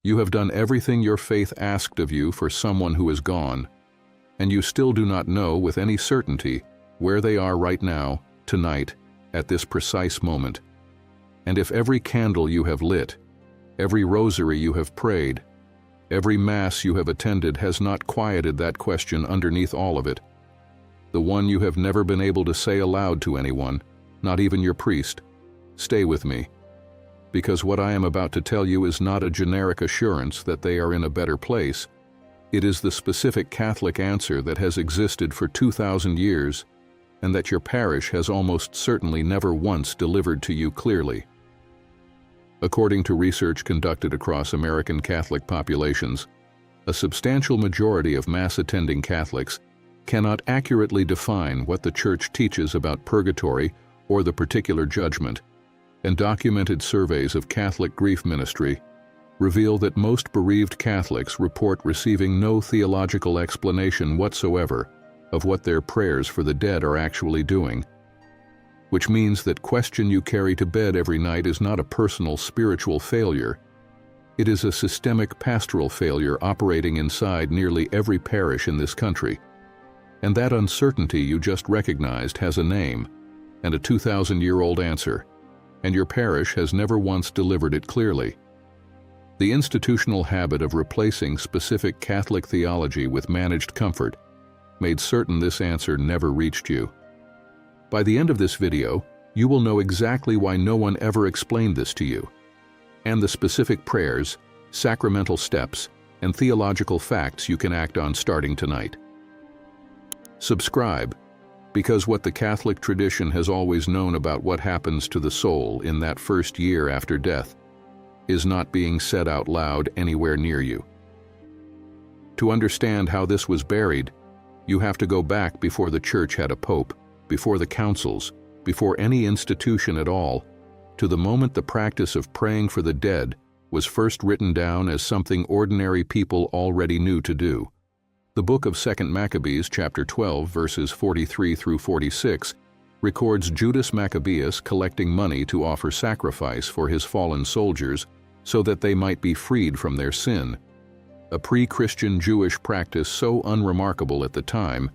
You have done everything your faith asked of you for someone who is gone, and you still do not know with any certainty where they are right now, tonight, at this precise moment. And if every candle you have lit, every rosary you have prayed, every Mass you have attended has not quieted that question underneath all of it, the one you have never been able to say aloud to anyone, not even your priest, stay with me, because what I am about to tell you is not a generic assurance that they are in a better place. It is the specific Catholic answer that has existed for 2,000 years and that your parish has almost certainly never once delivered to you clearly. According to research conducted across American Catholic populations, a substantial majority of Mass-attending Catholics cannot accurately define what the Church teaches about purgatory or the particular judgment, and documented surveys of Catholic grief ministry reveal that most bereaved Catholics report receiving no theological explanation whatsoever of what their prayers for the dead are actually doing, which means that question you carry to bed every night is not a personal spiritual failure. It is a systemic pastoral failure operating inside nearly every parish in this country. And that uncertainty you just recognized has a name and a 2,000-year-old answer, and your parish has never once delivered it clearly. The institutional habit of replacing specific Catholic theology with managed comfort made certain this answer never reached you. By the end of this video, you will know exactly why no one ever explained this to you, and the specific prayers, sacramental steps, and theological facts you can act on starting tonight. Subscribe, because what the Catholic tradition has always known about what happens to the soul in that first year after death is not being said out loud anywhere near you. To understand how this was buried, you have to go back before the Church had a pope, before the councils, before any institution at all, to the moment the practice of praying for the dead was first written down as something ordinary people already knew to do. The book of 2 Maccabees, chapter 12, verses 43 through 46, records Judas Maccabeus collecting money to offer sacrifice for his fallen soldiers so that they might be freed from their sin, a pre-Christian Jewish practice so unremarkable at the time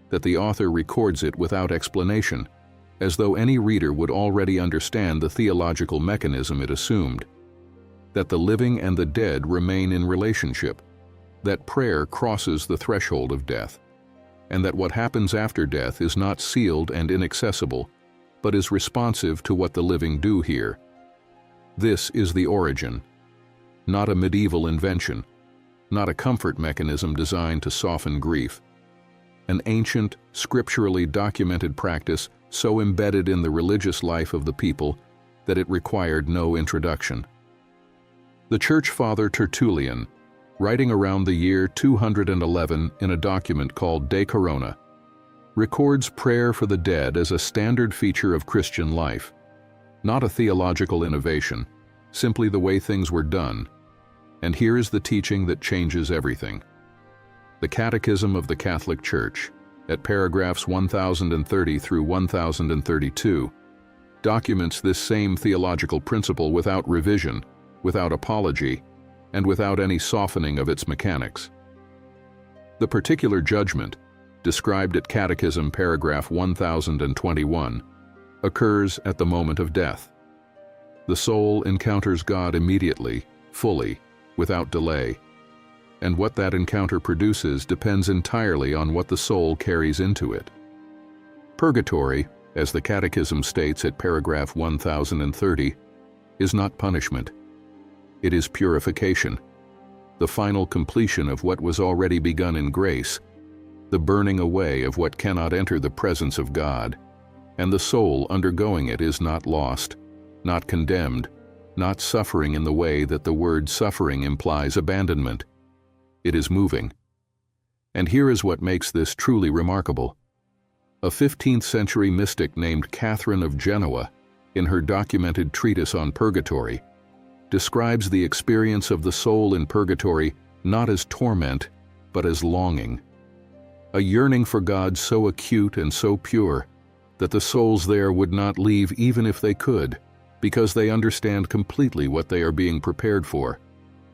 that the author records it without explanation, as though any reader would already understand the theological mechanism it assumed, that the living and the dead remain in relationship, that prayer crosses the threshold of death, and that what happens after death is not sealed and inaccessible, but is responsive to what the living do here. This is the origin, not a medieval invention, not a comfort mechanism designed to soften grief, an ancient, scripturally documented practice so embedded in the religious life of the people that it required no introduction. The Church Father Tertullian, writing around the year 211 in a document called De Corona, records prayer for the dead as a standard feature of Christian life, not a theological innovation, simply the way things were done. And here is the teaching that changes everything. The Catechism of the Catholic Church, at paragraphs 1030 through 1032, documents this same theological principle without revision, without apology, and without any softening of its mechanics. The particular judgment, described at Catechism paragraph 1021, occurs at the moment of death. The soul encounters God immediately, fully, without delay, and what that encounter produces depends entirely on what the soul carries into it. Purgatory, as the Catechism states at paragraph 1030, is not punishment. It is purification, the final completion of what was already begun in grace, the burning away of what cannot enter the presence of God, and the soul undergoing it is not lost, not condemned, not suffering in the way that the word suffering implies abandonment. It is moving. And here is what makes this truly remarkable. A 15th century mystic named Catherine of Genoa, in her documented treatise on purgatory, describes the experience of the soul in purgatory not as torment, but as longing. A yearning for God so acute and so pure that the souls there would not leave even if they could, because they understand completely what they are being prepared for.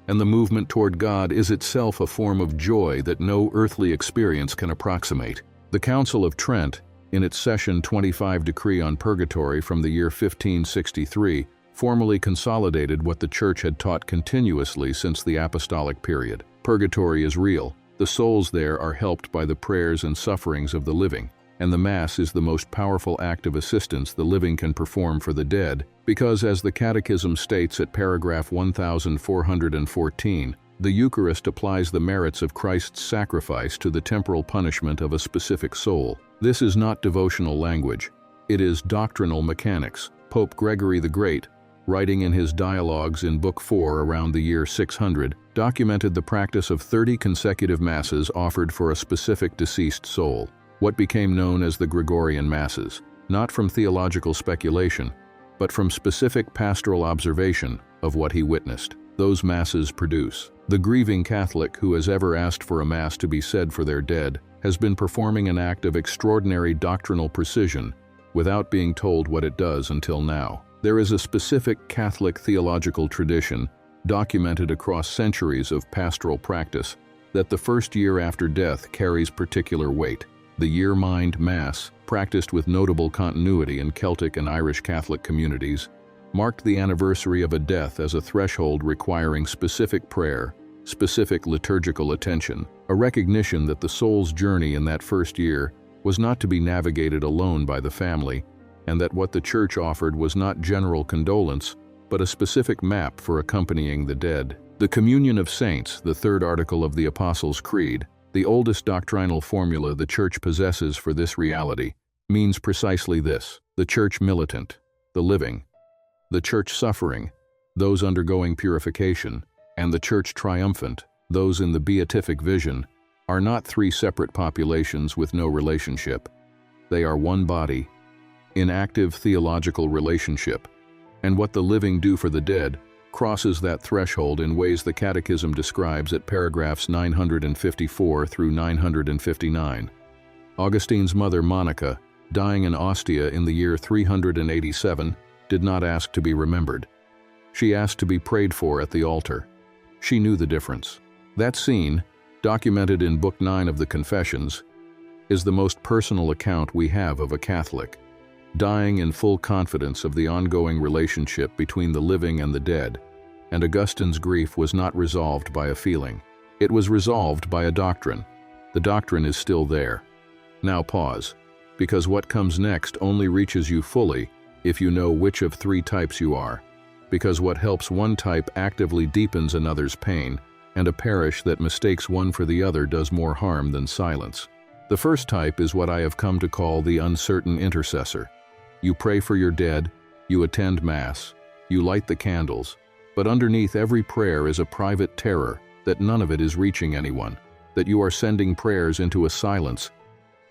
and the movement toward God is itself a form of joy that no earthly experience can approximate. The Council of Trent, in its Session 25 decree on Purgatory from the year 1563, formally consolidated what the Church had taught continuously since the apostolic period. Purgatory is real. The souls there are helped by the prayers and sufferings of the living, and the Mass is the most powerful act of assistance the living can perform for the dead, because, as the Catechism states at paragraph 1414, the Eucharist applies the merits of Christ's sacrifice to the temporal punishment of a specific soul. This is not devotional language. It is doctrinal mechanics. Pope Gregory the Great, writing in his dialogues in Book 4 around the year 600, documented the practice of 30 consecutive Masses offered for a specific deceased soul, what became known as the Gregorian Masses, not from theological speculation, but from specific pastoral observation of what he witnessed. Those Masses produce. The grieving Catholic who has ever asked for a Mass to be said for their dead has been performing an act of extraordinary doctrinal precision without being told what it does until now. There is a specific Catholic theological tradition, documented across centuries of pastoral practice, that the first year after death carries particular weight. The Year-Mind Mass, practiced with notable continuity in Celtic and Irish Catholic communities, marked the anniversary of a death as a threshold requiring specific prayer, specific liturgical attention, a recognition that the soul's journey in that first year was not to be navigated alone by the family, and that what the Church offered was not general condolence, but a specific map for accompanying the dead. The Communion of Saints, the third article of the Apostles' Creed, the oldest doctrinal formula the Church possesses for this reality, means precisely this: the Church militant, the living, the Church suffering, those undergoing purification, and the Church triumphant, those in the beatific vision, are not three separate populations with no relationship. They are one body, in active theological relationship, and what the living do for the dead crosses that threshold in ways the Catechism describes at paragraphs 954 through 959. Augustine's mother Monica, dying in Ostia in the year 387, did not ask to be remembered. She asked to be prayed for at the altar. She knew the difference. That scene, documented in Book 9 of the Confessions, is the most personal account we have of a Catholic, dying in full confidence of the ongoing relationship between the living and the dead, and Augustine's grief was not resolved by a feeling. It was resolved by a doctrine. The doctrine is still there. Now pause, because what comes next only reaches you fully if you know which of three types you are, because what helps one type actively deepens another's pain, and a parish that mistakes one for the other does more harm than silence. The first type is what I have come to call the uncertain intercessor. You pray for your dead, you attend Mass, you light the candles, but underneath every prayer is a private terror that none of it is reaching anyone, that you are sending prayers into a silence,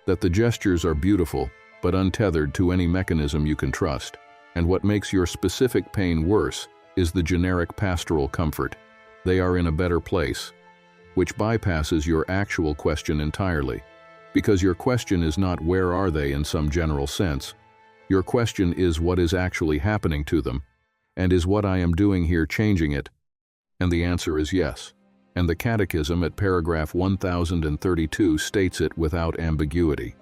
that the gestures are beautiful but untethered to any mechanism you can trust, and what makes your specific pain worse is the generic pastoral comfort. They are in a better place, which bypasses your actual question entirely, because your question is not where are they in some general sense. Your question is what is actually happening to them, and is what I am doing here changing it? And the answer is yes. And the Catechism at paragraph 1032 states it without ambiguity.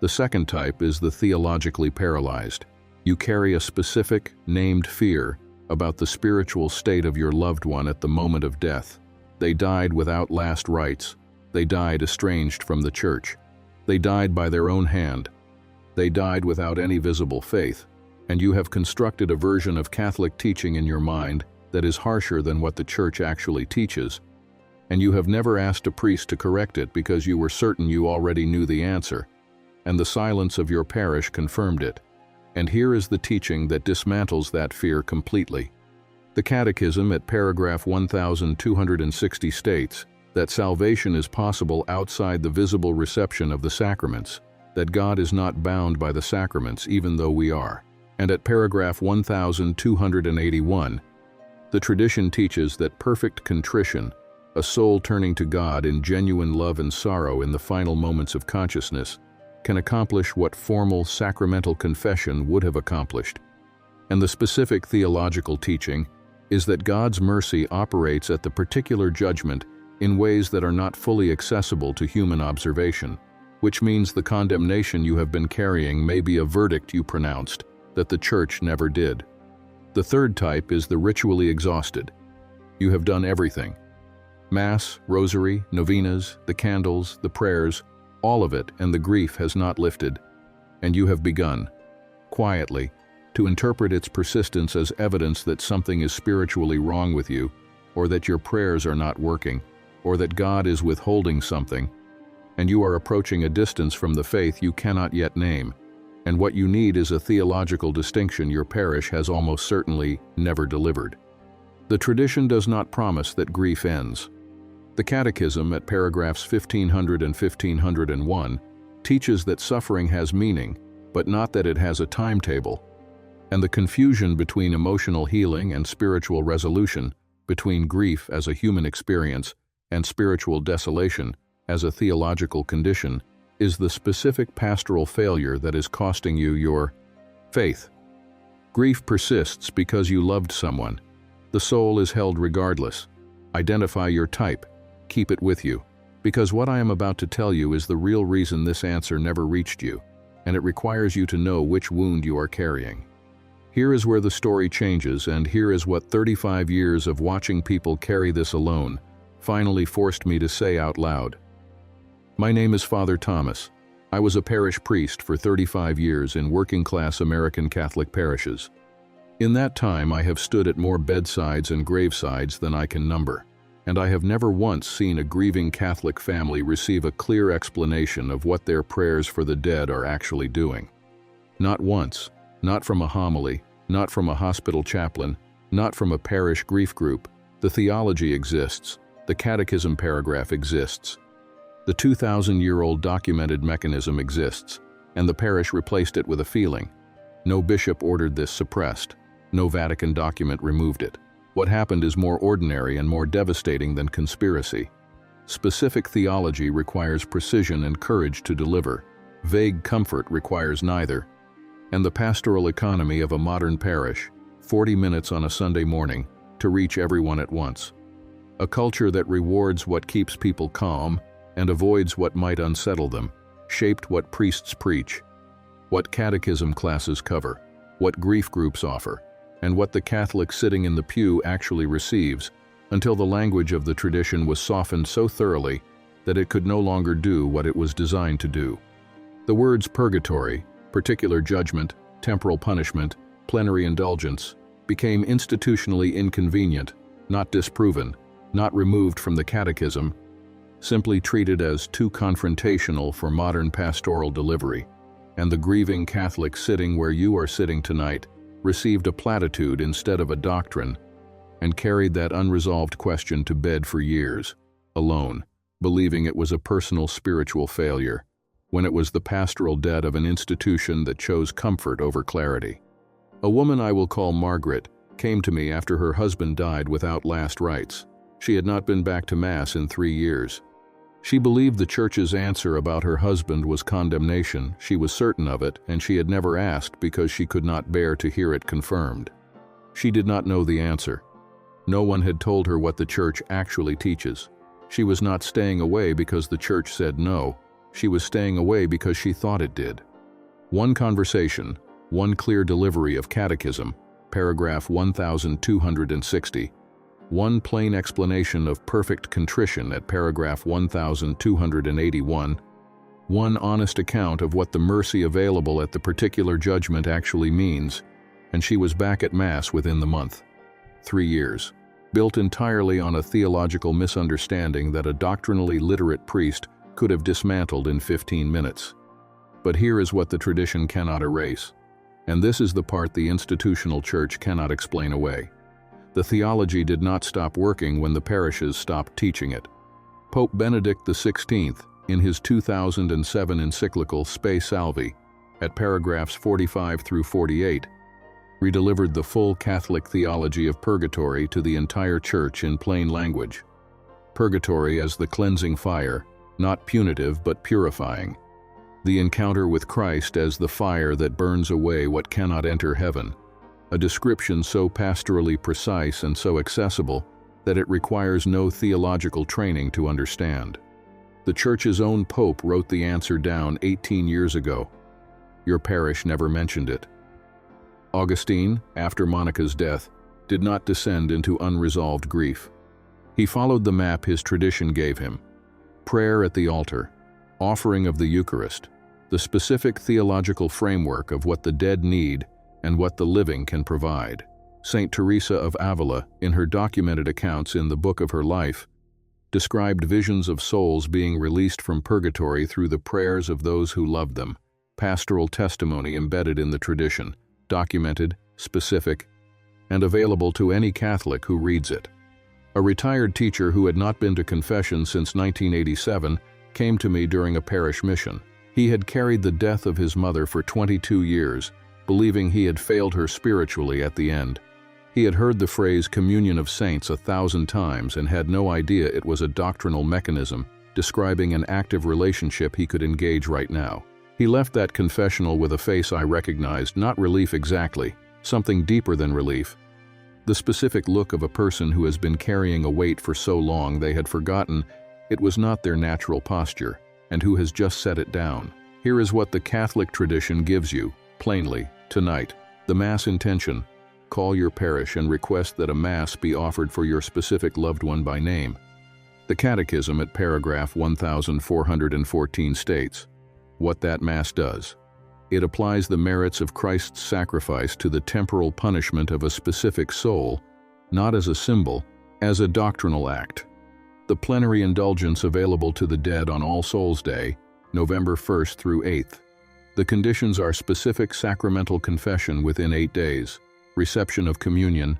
The second type is the theologically paralyzed. You carry a specific, named fear about the spiritual state of your loved one at the moment of death. They died without last rites. They died estranged from the Church. They died by their own hand. They died without any visible faith, and you have constructed a version of Catholic teaching in your mind that is harsher than what the Church actually teaches, and you have never asked a priest to correct it because you were certain you already knew the answer, and the silence of your parish confirmed it. And here is the teaching that dismantles that fear completely. The Catechism at paragraph 1260 states that salvation is possible outside the visible reception of the sacraments, that God is not bound by the sacraments even though we are. And at paragraph 1281, the tradition teaches that perfect contrition, a soul turning to God in genuine love and sorrow in the final moments of consciousness, can accomplish what formal sacramental confession would have accomplished. And the specific theological teaching is that God's mercy operates at the particular judgment in ways that are not fully accessible to human observation, which means the condemnation you have been carrying may be a verdict you pronounced that the Church never did. The third type is the ritually exhausted. You have done everything. Mass, rosary, novenas, the candles, the prayers, all of it, and the grief has not lifted, and you have begun, quietly, to interpret its persistence as evidence that something is spiritually wrong with you, or that your prayers are not working, or that God is withholding something, and you are approaching a distance from the faith you cannot yet name, and what you need is a theological distinction your parish has almost certainly never delivered. The tradition does not promise that grief ends. The Catechism at paragraphs 1500 and 1501 teaches that suffering has meaning, but not that it has a timetable, and the confusion between emotional healing and spiritual resolution, between grief as a human experience and spiritual desolation as a theological condition, is the specific pastoral failure that is costing you your faith. Grief persists because you loved someone. The soul is held regardless. Identify your type. Keep it with you. Because what I am about to tell you is the real reason this answer never reached you, and it requires you to know which wound you are carrying. Here is where the story changes, and here is what 35 years of watching people carry this alone finally forced me to say out loud. My name is Father Thomas. I was a parish priest for 35 years in working-class American Catholic parishes. In that time, I have stood at more bedsides and gravesides than I can number, and I have never once seen a grieving Catholic family receive a clear explanation of what their prayers for the dead are actually doing. Not once, not from a homily, not from a hospital chaplain, not from a parish grief group. The theology exists, the catechism paragraph exists. The 2,000-year-old documented mechanism exists, and the parish replaced it with a feeling. No bishop ordered this suppressed. No Vatican document removed it. What happened is more ordinary and more devastating than conspiracy. Specific theology requires precision and courage to deliver. Vague comfort requires neither. And the pastoral economy of a modern parish, 40 minutes on a Sunday morning, to reach everyone at once. A culture that rewards what keeps people calm and avoids what might unsettle them, shaped what priests preach, what catechism classes cover, what grief groups offer, and what the Catholic sitting in the pew actually receives, until the language of the tradition was softened so thoroughly that it could no longer do what it was designed to do. The words purgatory, particular judgment, temporal punishment, plenary indulgence, became institutionally inconvenient, not disproven, not removed from the catechism, simply treated as too confrontational for modern pastoral delivery, and the grieving Catholic sitting where you are sitting tonight received a platitude instead of a doctrine, and carried that unresolved question to bed for years, alone, believing it was a personal spiritual failure, when it was the pastoral debt of an institution that chose comfort over clarity. A woman I will call Margaret came to me after her husband died without last rites. She had not been back to Mass in 3 years. She believed the Church's answer about her husband was condemnation. She was certain of it, and she had never asked because she could not bear to hear it confirmed. She did not know the answer. No one had told her what the Church actually teaches. She was not staying away because the Church said no. She was staying away because she thought it did. One conversation, one clear delivery of catechism, paragraph 1260, one plain explanation of perfect contrition at paragraph 1281, one honest account of what the mercy available at the particular judgment actually means, and she was back at Mass within the month. 3 years, built entirely on a theological misunderstanding that a doctrinally literate priest could have dismantled in 15 minutes. But here is what the tradition cannot erase, and this is the part the institutional Church cannot explain away. The theology did not stop working when the parishes stopped teaching it. Pope Benedict XVI, in his 2007 encyclical Spe Salvi, at paragraphs 45 through 48, redelivered the full Catholic theology of purgatory to the entire Church in plain language. Purgatory as the cleansing fire, not punitive but purifying. The encounter with Christ as the fire that burns away what cannot enter heaven. a description so pastorally precise and so accessible that it requires no theological training to understand. The Church's own Pope wrote the answer down 18 years ago. Your parish never mentioned it. Augustine, after Monica's death, did not descend into unresolved grief. He followed the map his tradition gave him: prayer at the altar, offering of the Eucharist, the specific theological framework of what the dead need and what the living can provide. Saint Teresa of Avila, in her documented accounts in the book of her life, described visions of souls being released from purgatory through the prayers of those who loved them, pastoral testimony embedded in the tradition, documented, specific, and available to any Catholic who reads it. A retired teacher who had not been to confession since 1987 came to me during a parish mission. He had carried the death of his mother for 22 years, believing he had failed her spiritually at the end. He had heard the phrase communion of saints 1,000 times and had no idea it was a doctrinal mechanism describing an active relationship he could engage right now. He left that confessional with a face I recognized, not relief exactly, something deeper than relief. The specific look of a person who has been carrying a weight for so long they had forgotten it was not their natural posture, and who has just set it down. Here is what the Catholic tradition gives you, plainly, tonight. The Mass intention: call your parish and request that a Mass be offered for your specific loved one by name. The Catechism at paragraph 1414 states what that Mass does. It applies the merits of Christ's sacrifice to the temporal punishment of a specific soul, not as a symbol, as a doctrinal act. The plenary indulgence available to the dead on All Souls' Day, November 1st through 8th. The conditions are specific sacramental confession within 8 days, reception of communion,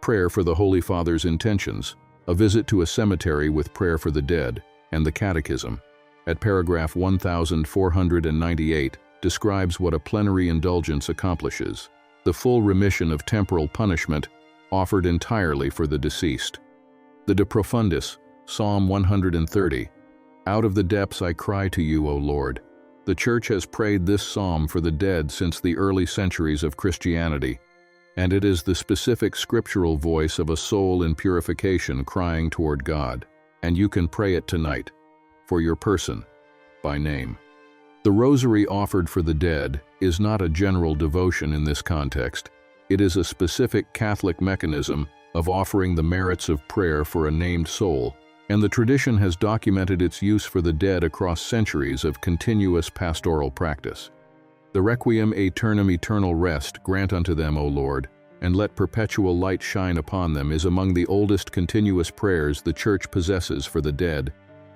prayer for the Holy Father's intentions, a visit to a cemetery with prayer for the dead, and the Catechism, at paragraph 1498, describes what a plenary indulgence accomplishes: the full remission of temporal punishment offered entirely for the deceased. The De Profundis, Psalm 130, out of the depths I cry to you, O Lord. The Church has prayed this psalm for the dead since the early centuries of Christianity, and it is the specific scriptural voice of a soul in purification crying toward God. And you can pray it tonight, for your person, by name. The rosary offered for the dead is not a general devotion in this context. It is a specific Catholic mechanism of offering the merits of prayer for a named soul, and the tradition has documented its use for the dead across centuries of continuous pastoral practice. The Requiem aeternam, eternal rest grant unto them, O Lord, and let perpetual light shine upon them is among the oldest continuous prayers the Church possesses for the dead,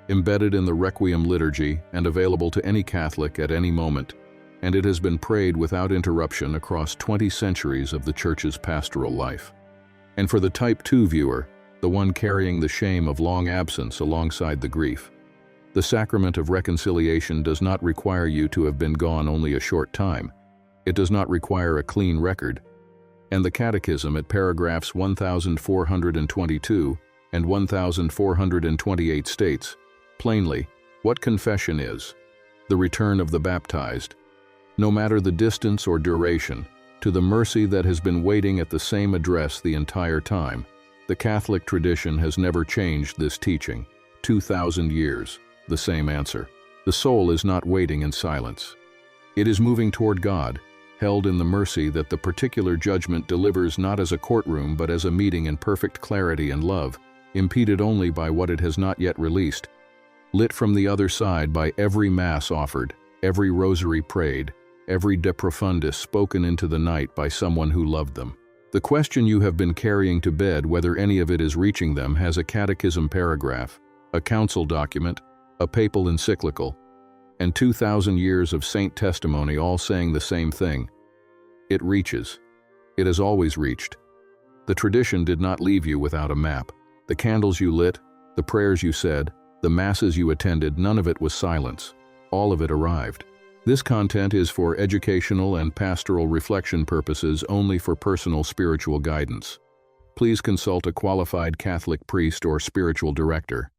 embedded in the Requiem liturgy and available to any Catholic at any moment, and it has been prayed without interruption across 20 centuries of the Church's pastoral life. And for the Type 2 viewer, the one carrying the shame of long absence alongside the grief, the sacrament of reconciliation does not require you to have been gone only a short time. It does not require a clean record. And the Catechism at paragraphs 1422 and 1428 states, plainly, what confession is: the return of the baptized, no matter the distance or duration, to the mercy that has been waiting at the same address the entire time. The Catholic tradition has never changed this teaching. 2,000 years, the same answer. The soul is not waiting in silence. It is moving toward God, held in the mercy that the particular judgment delivers not as a courtroom but as a meeting in perfect clarity and love, impeded only by what it has not yet released, lit from the other side by every Mass offered, every rosary prayed, every De Profundis spoken into the night by someone who loved them. The question you have been carrying to bed, whether any of it is reaching them, has a catechism paragraph, a council document, a papal encyclical, and 2,000 years of saint testimony all saying the same thing. It reaches. It has always reached. The tradition did not leave you without a map. The candles you lit, the prayers you said, the Masses you attended, none of it was silence. All of it arrived. This content is for educational and pastoral reflection purposes only, for personal spiritual guidance. Please consult a qualified Catholic priest or spiritual director.